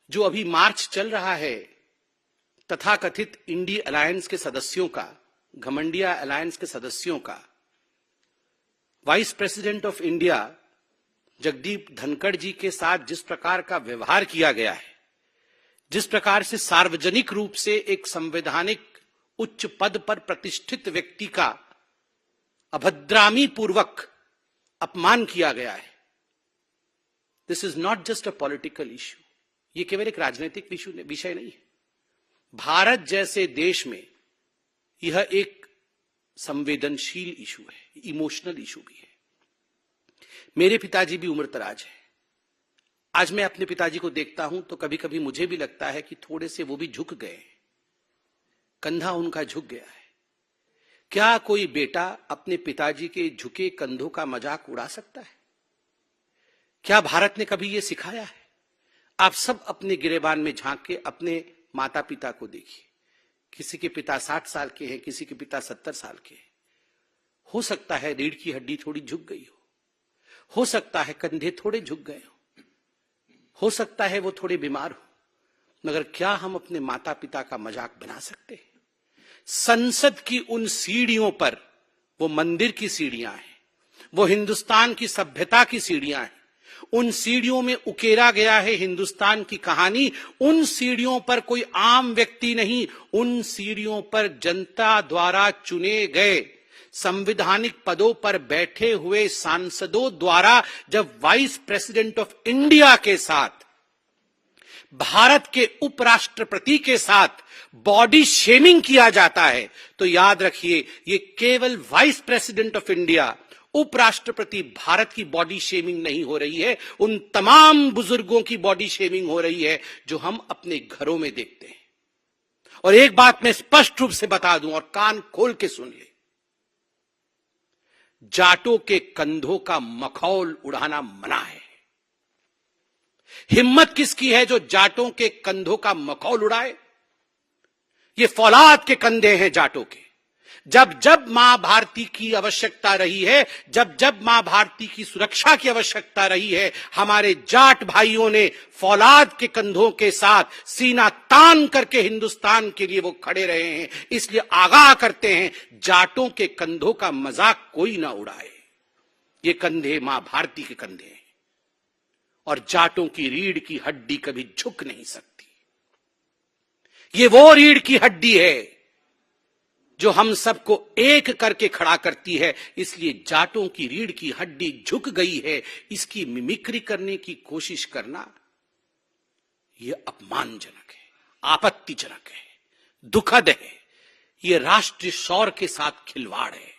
जो अभी मार्च चल रहा है तथाकथित इंडी अलायंस के सदस्यों का, घमंडिया अलायंस के सदस्यों का, vice president of India Jagdeep Dhankhar ji के साथ जिस प्रकार का व्यवहार किया गया है, जिस प्रकार से सार्वजनिक रूप से एक संवैधानिक उच्च पद पर प्रतिष्ठित व्यक्ति का अभद्रामी पूर्वक अपमान किया गया है, this is not just a political issue. ये केवल एक राजनीतिक विषय नहीं है। भारत जैसे देश में यह एक संवेदनशील इशू है, इमोशनल इशू भी है। मेरे पिताजी भी उम्रदराज है। आज मैं अपने पिताजी को देखता हूं तो कभी कभी मुझे भी लगता है कि थोड़े से वो भी झुक गए, कंधा उनका झुक गया है। क्या कोई बेटा अपने पिताजी के झुके कंधों का मजाक उड़ा सकता है? क्या भारत ने कभी यह सिखाया है? आप सब अपने गिरेबान में झांक के अपने माता पिता को देखिए। किसी के पिता 60 साल के हैं, किसी के पिता 70 साल के हैं। हो सकता है रीढ़ की हड्डी थोड़ी झुक गई हो सकता है कंधे थोड़े झुक गए हो सकता है वो थोड़े बीमार हो, मगर क्या हम अपने माता पिता का मजाक बना सकते हैं? संसद की उन सीढ़ियों पर, वो मंदिर की सीढ़ियां हैं, वो हिंदुस्तान की सभ्यता की सीढ़ियां हैं, उन सीढ़ियों में उकेरा गया है हिंदुस्तान की कहानी। उन सीढ़ियों पर कोई आम व्यक्ति नहीं, उन सीढ़ियों पर जनता द्वारा चुने गए संवैधानिक पदों पर बैठे हुए सांसदों द्वारा जब वाइस प्रेसिडेंट ऑफ इंडिया के साथ, भारत के उपराष्ट्रपति के साथ बॉडी शेमिंग किया जाता है, तो याद रखिए ये केवल वाइस प्रेसिडेंट ऑफ इंडिया, उपराष्ट्रपति भारत की बॉडी शेमिंग नहीं हो रही है, उन तमाम बुजुर्गों की बॉडी शेमिंग हो रही है जो हम अपने घरों में देखते हैं। और एक बात मैं स्पष्ट रूप से बता दूं और कान खोल के सुन ले, जाटों के कंधों का मखौल उड़ाना मना है। हिम्मत किसकी है जो जाटों के कंधों का मखौल उड़ाए? ये फौलाद के कंधे हैं जाटों के। जब जब मां भारती की आवश्यकता रही है, जब जब मां भारती की सुरक्षा की आवश्यकता रही है, हमारे जाट भाइयों ने फौलाद के कंधों के साथ सीना तान करके हिंदुस्तान के लिए वो खड़े रहे हैं। इसलिए आगाह करते हैं, जाटों के कंधों का मजाक कोई ना उड़ाए। ये कंधे मां भारती के कंधे हैं और जाटों की रीढ़ की हड्डी कभी झुक नहीं सकती। ये वो रीढ़ की हड्डी है जो हम सबको एक करके खड़ा करती है। इसलिए जाटों की रीढ़ की हड्डी झुक गई है, इसकी मिमिक्री करने की कोशिश करना यह अपमानजनक है, आपत्तिजनक है, दुखद है। यह राष्ट्रीय शौर्य के साथ खिलवाड़ है।